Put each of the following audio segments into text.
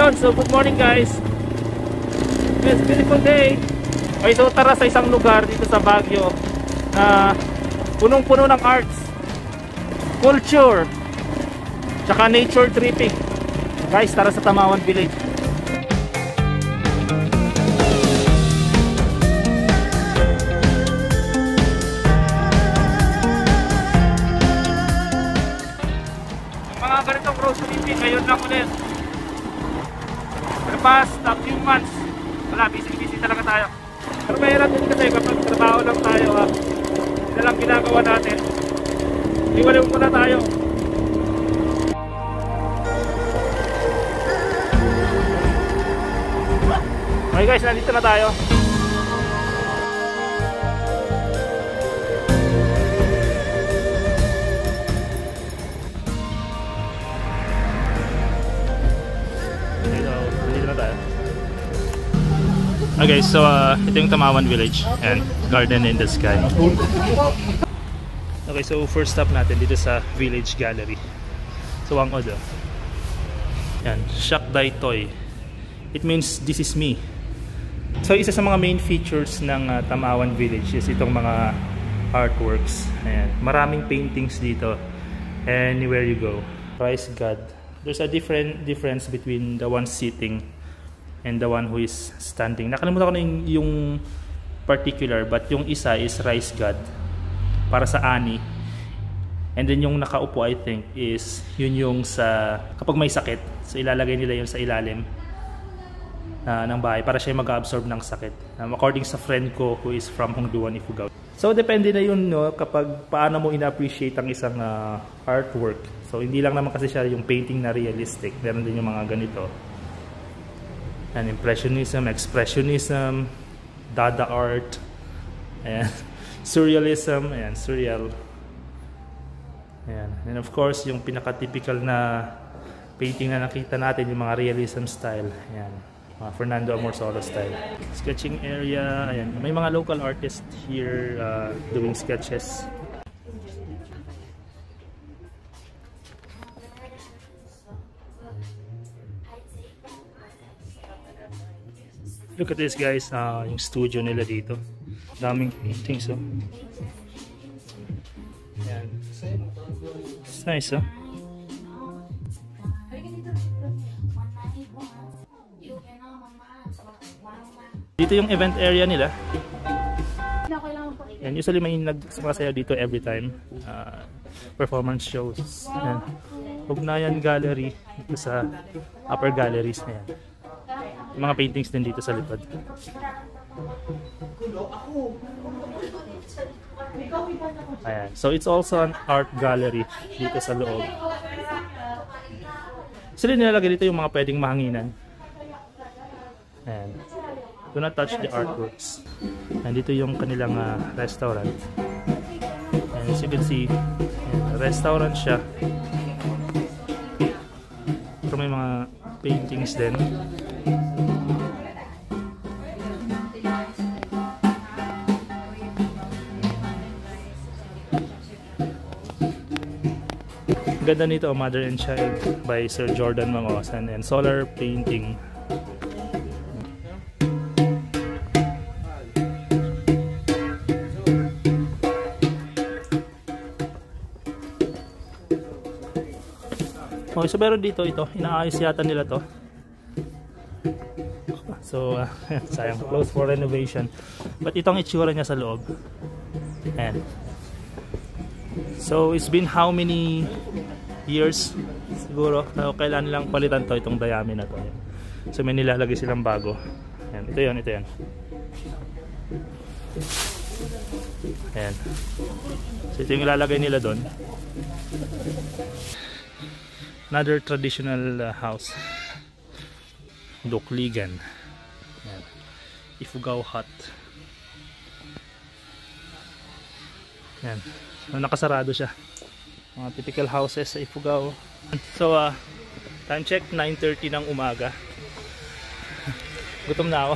Ayun, so good morning guys. It's a beautiful day. Okay, so tara sa isang lugar dito sa Baguio na punong-puno ng arts, culture, tsaka nature tripping. Guys, tara sa Tamawan Village. Mga ganitong road tripping ngayon lang ulit. For the past few months, wala, busy talaga tayo. Pero mahirap din kasi kapag trabaho lang tayo, yun na lang ginagawa natin. Iwalaw muna tayo. Okay guys, nandito na tayo. Okay, so ito yung Tamawan Village and Garden in the Sky. Okay, so first stop natin dito sa Village Gallery. So ang odo. Yan, Shak Dai Toy. It means this is me. So isa sa mga main features ng Tamawan Village is itong mga artworks. Ayan, maraming paintings dito. Anywhere you go. Praise God. There's a difference between the one sitting and the one who is standing. Nakalimutan ko na yung particular, but yung isa is Rice God para sa ani. And then yung nakaupo, I think, is yun yung sa kapag may sakit, so ilalagay nila yun sa ilalim ng bahay para siya mag-absorb ng sakit. According sa friend ko who is from Hongduan, Ifugao. So depende na yun, no, kapag paano mo ina-appreciate ang isang artwork. So hindi lang naman kasi siya yung painting na realistic. Meron din yung mga ganito. And Impressionism, Expressionism, Dada art, and Surrealism, and Surreal. Ayan. And of course, yung pinaka-typical na painting na nakita natin, yung mga realism style. Ayan. Mga Fernando Amorsolo style. Sketching area. Ayan. May mga local artists here doing sketches. Look at this guys, yung studio nila dito. Daming paintings, oh. Ayan. It's nice, oh. Dito yung event area nila. And usually may nagsumasayaw dito every time. Performance shows. Ayan. Ugnayan Gallery dito sa upper galleries na yan. Mga paintings din dito sa likod. Ayan. So it's also an art gallery dito sa loob. Sila nilalagay dito yung mga pwedeng mahanginan. Ayan. Do not touch the artworks. And dito yung kanilang restaurant. And as you can see, ayan, restaurant siya. Pero may mga paintings din. Ganda nito, Mother and Child by Sir Jordan Mangosan, and solar painting. Okay, so meron dito ito, inaayos yata nila to. So, sayang, close for renovation. But itong itsura niya sa loob. And so, it's been how many years? Siguro, kailan nilang palitan to, itong dayami na to. So, may nilalagay silang bago. Ayan, ito yan, ito yan. Ayan. So, ito yung ilalagay nila doon. Another traditional house. Dokligan. Ayan. Ifugao hut. Ayan. So, nakasarado siya. Mga typical houses sa Ifugao. So, time check, 9:30 ng umaga. Gutom na ako.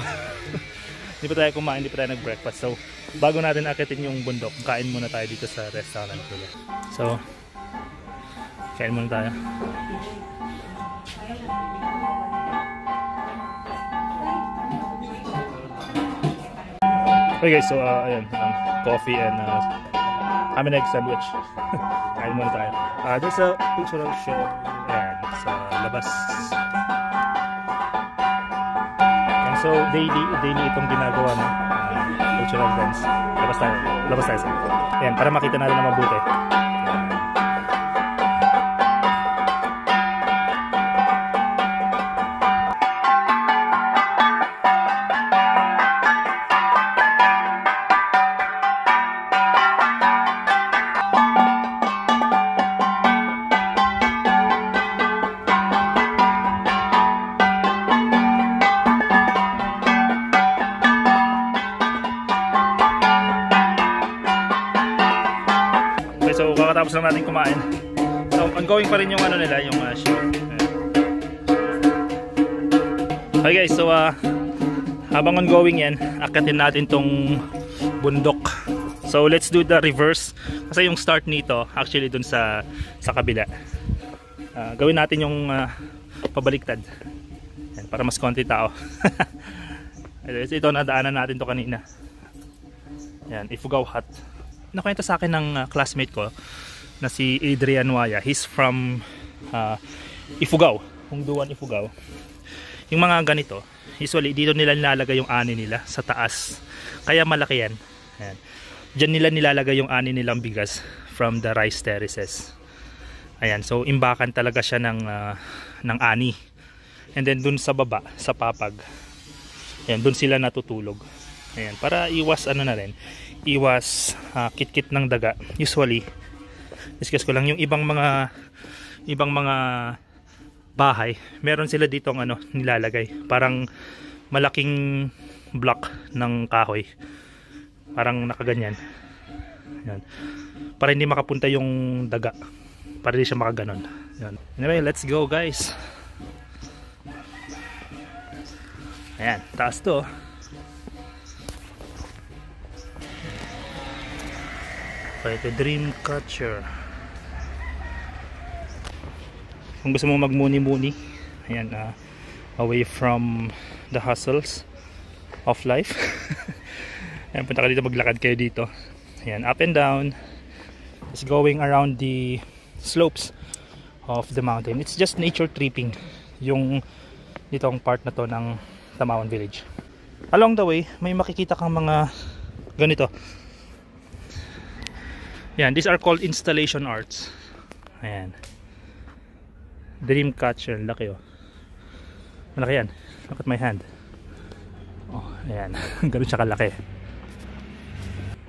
Hindi pa tayo kumain, hindi pa tayo nag-breakfast. So, bago natin akitin yung bundok, kain muna tayo dito sa restaurant nila. So, kain muna tayo. Okay guys, so ayan, coffee and ham and egg sandwich. Kain muna tayo. There's a picture of show. Ayan, sa labas. And so daily itong ginagawa ng cultural dance. Labas tayo sa. Ayan, para makita natin na mabuti. So kakatapos lang natin kumain. So ongoing pa rin yung ano nila, yung show. Okay guys, so habang ongoing yan, akatin natin tong bundok. So let's do the reverse. Kasi yung start nito actually dun sa kabila. Gawin natin yung pabaliktad. Yan, para mas konti tao. Ito nadaanan natin to kanina. Yan, Ifugao Hut. Nakwento sa akin ng classmate ko na si Adrian Waya. He's from Ifugao, Hungduan, Ifugao. Yung mga ganito, usually dito nila nilalagay yung ani nila sa taas. Kaya malaki yan. Ayan. Diyan nila nilalagay yung ani nilang bigas from the rice terraces. Ayan, so imbakan talaga siya ng ani. And then dun sa baba, sa papag. Ayan, dun sila natutulog. Ayan, para iwas ano na rin, iwas kit-kit ng daga. Usually discuss ko lang yung ibang mga bahay, meron sila dito ang ano nilalagay, parang malaking block ng kahoy, parang nakaganyan. Yan, para hindi makapunta yung daga, para hindi siya makaganon. Yan. Anyway, let's go guys. Ayan, taas to. Ito, Dreamcatcher. Kung gusto mo magmuni-muni, ayan, away from the hustles of life. Ayan, punta ka dito, maglakad kayo dito. Ayan, up and down. It's going around the slopes of the mountain. It's just nature tripping yung ditong part na to ng Tamawan Village. Along the way, may makikita kang mga ganito. Yan, these are called installation arts. Ayan. Dreamcatcher, laki oh. Malaki yan. Look at my hand. Oh, ayan. Ganun siya kalaki.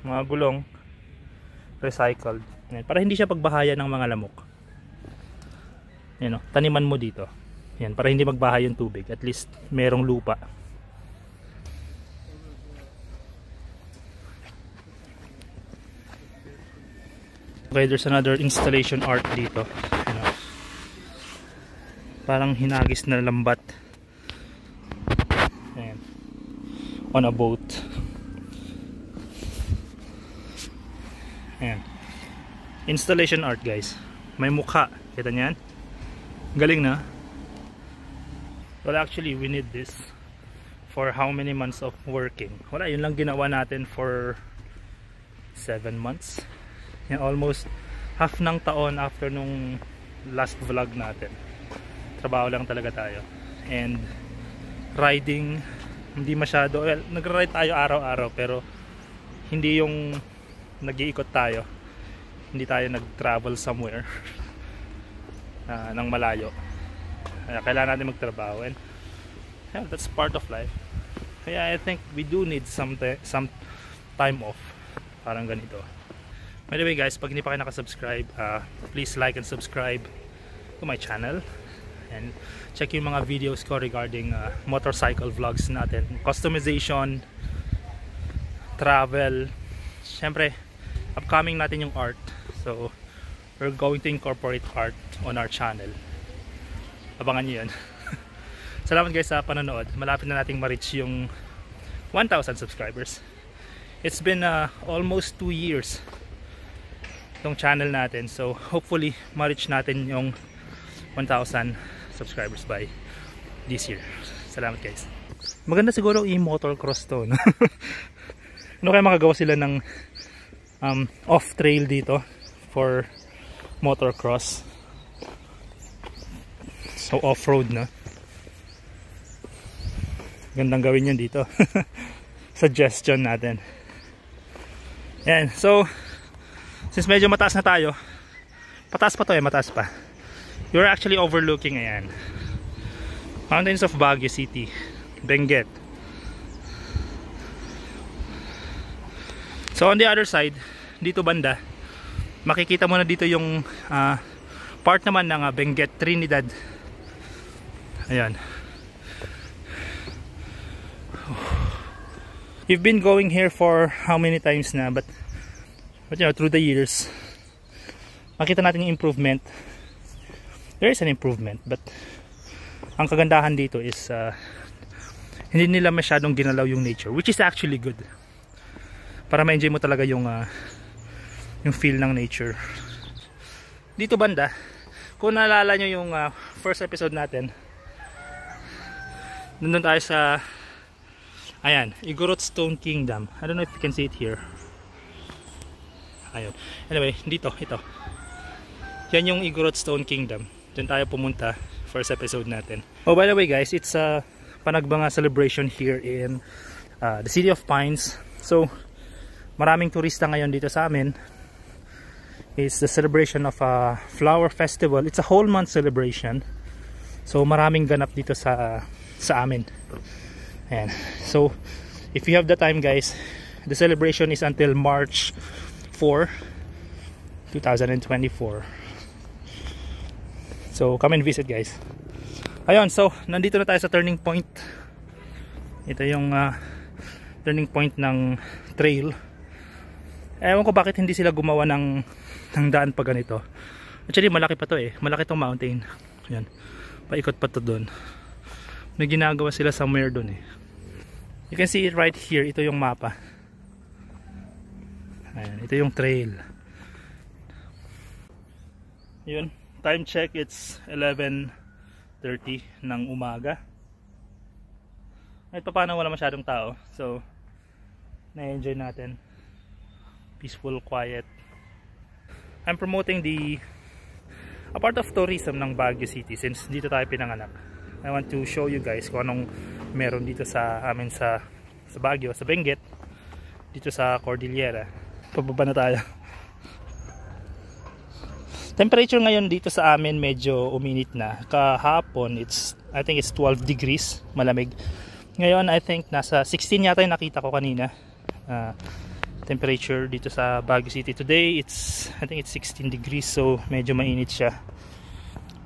Mga gulong recycled. Ayan. Para hindi siya pagbahayan ng mga lamok. Ayan oh, taniman mo dito. Ayan, para hindi magbahay yung tubig. At least merong lupa. Okay, there's another installation art dito. Ano, parang hinagis na lambat. Ayan. On a boat. Ayan. Installation art guys. May mukha. Kita niyan? Galing na. Well actually we need this for how many months of working? Wala, yun lang ginawa natin for 7 months. Yan, almost half ng taon after nung last vlog natin. Trabaho lang talaga tayo. And riding, hindi masyado, well, nag-ride tayo araw-araw pero hindi yung nag-iikot tayo. Hindi tayo nag-travel somewhere ng malayo. Kailangan natin magtrabaho and yeah, that's part of life. Kaya I think we do need some time off. Parang ganito. By the way guys, pag hindi pa kayo nakasubscribe, please like and subscribe to my channel and check yung mga videos ko regarding motorcycle vlogs natin, customization, travel, syempre upcoming natin yung art, so we're going to incorporate art on our channel. Abangan nyo yun. Salamat guys sa panonood. Malapit na nating ma-reach yung 1,000 subscribers. It's been almost 2 years itong channel natin, so hopefully ma-reach natin yung 1,000 subscribers by this year. Salamat guys. Maganda siguro i-motocross to, no? Ano kaya makagawa sila ng off-trail dito for motocross? So off-road na. Gandang gawin yun dito. Suggestion natin. Yan. So since medyo mataas na tayo, pataas pa to mataas pa. You're actually overlooking, ayan, mountains of Baguio City, Benguet. So on the other side, dito banda, makikita mo na dito yung part naman ng Benguet, Trinidad. Ayan. You've been going here for how many times na, but you know, through the years, makita natin yung improvement. There is an improvement, but ang kagandahan dito is hindi nila masyadong ginalaw yung nature, which is actually good. Para ma-enjoy mo talaga yung feel ng nature. Dito banda, kung naalala nyo yung first episode natin, nandun tayo sa, ayan, Igorot Stone Kingdom. I don't know if you can see it here. Ayun. Anyway, dito, ito. Yan yung Igorot Stone Kingdom. Doon tayo pumunta, first episode natin. Oh, by the way guys, it's a Panagbanga celebration here in the City of Pines. So, maraming turista ngayon dito sa amin. It's the celebration of a flower festival. It's a whole month celebration. So maraming ganap dito sa amin. Ayan. So if you have the time guys, the celebration is until March 4, 2024. So come and visit guys. Ayun, so nandito na tayo sa turning point. Ito yung turning point ng trail. Ewan ko bakit hindi sila gumawa ng daan pa ganito. Actually malaki pa to malaki tong mountain. Ayan, paikot pa to doon. May ginagawa sila somewhere doon You can see it right here. Ito yung mapa. Ayan, ito yung trail. Yun, time check, it's 11:30 ng umaga. At paano wala masyadong tao, so na-enjoy natin. Peaceful, quiet. I'm promoting a part of tourism ng Baguio City since dito tayo pinanganak. I want to show you guys kung anong meron dito sa amin sa Baguio, sa Benguet, dito sa Cordillera. Pababa na tayo. Temperature ngayon dito sa amin medyo uminit na. Kahapon I think it's 12 degrees, malamig. Ngayon I think nasa 16 yata yung nakita ko kanina. Temperature dito sa Baguio City today, I think it's 16 degrees, so medyo mainit siya.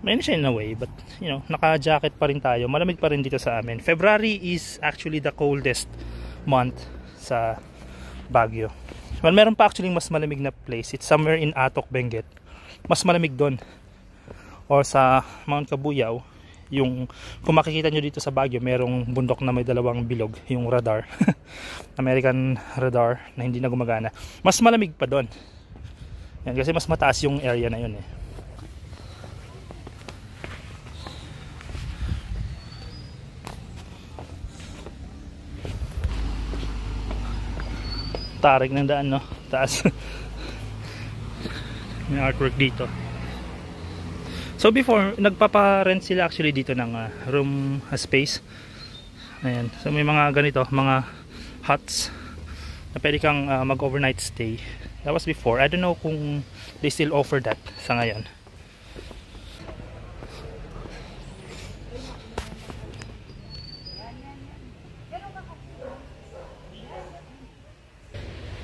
Mainit siya in a way, but you know, naka-jacket pa rin tayo. Malamig pa rin dito sa amin. February is actually the coldest month sa Baguio. Well, meron pa actually mas malamig na place. It's somewhere in Atok, Benguet. Mas malamig doon. Or sa Mount Kabuyao, yung kung makikita nyo dito sa Baguio, merong bundok na may dalawang bilog, yung radar. American radar na hindi na gumagana. Mas malamig pa doon. Yan, kasi mas mataas yung area na yun Tarik ng daan, no? Taas. May artwork dito. So before, nagpapa-rent sila actually dito ng room space. Ayan. So may mga ganito, mga huts na pwede kang mag-overnight stay. That was before. I don't know kung they still offer that sa ngayon.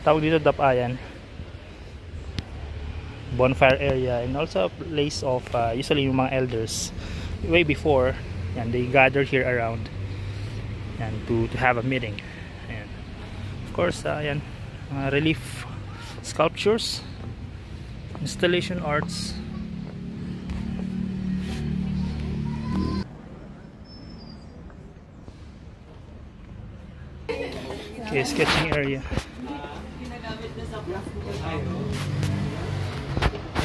Tawag dito Dapayan. Bonfire area, and also a place of usually yung mga elders way before, and they gather here around and to have a meeting. And of course yan, relief sculptures, installation arts. Okay, sketching area.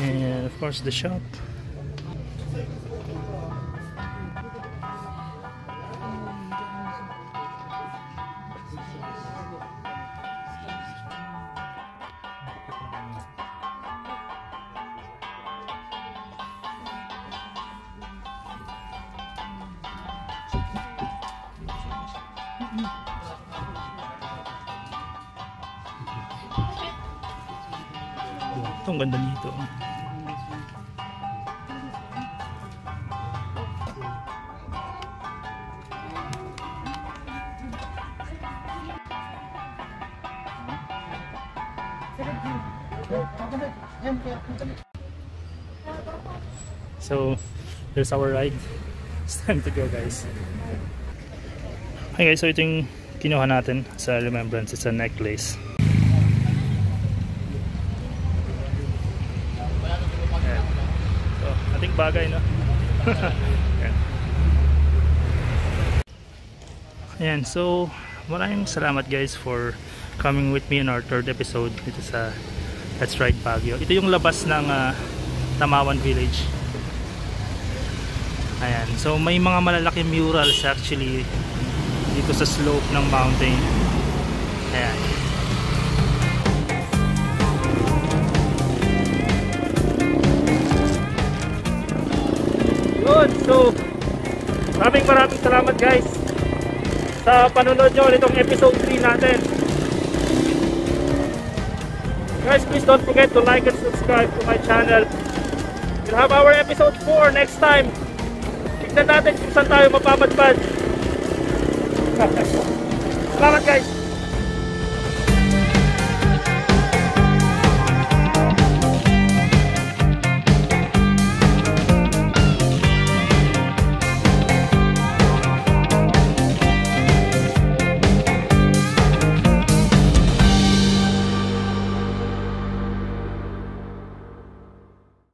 And of course the shop. Ito, ang ganda nito. So, there's our ride. It's time to go, guys. Okay guys, so ito yung kinuha natin sa remembrance. It's a necklace. Ayan. So, ating bagay, no? Ayan. Ayan, so maraming salamat guys for coming with me on our third episode dito sa Let's Ride Baguio. Ito yung labas ng Tamawan Village. Ayan, so may mga malalaking murals actually dito sa slope ng mountain. Ayan. Yun, so maraming salamat guys sa panunod nyo nitong episode 3 natin. Guys, please don't forget to like and subscribe to my channel. We'll have our episode 4 next time. Tignan natin kung saan tayo mapapadpad. Salamat guys!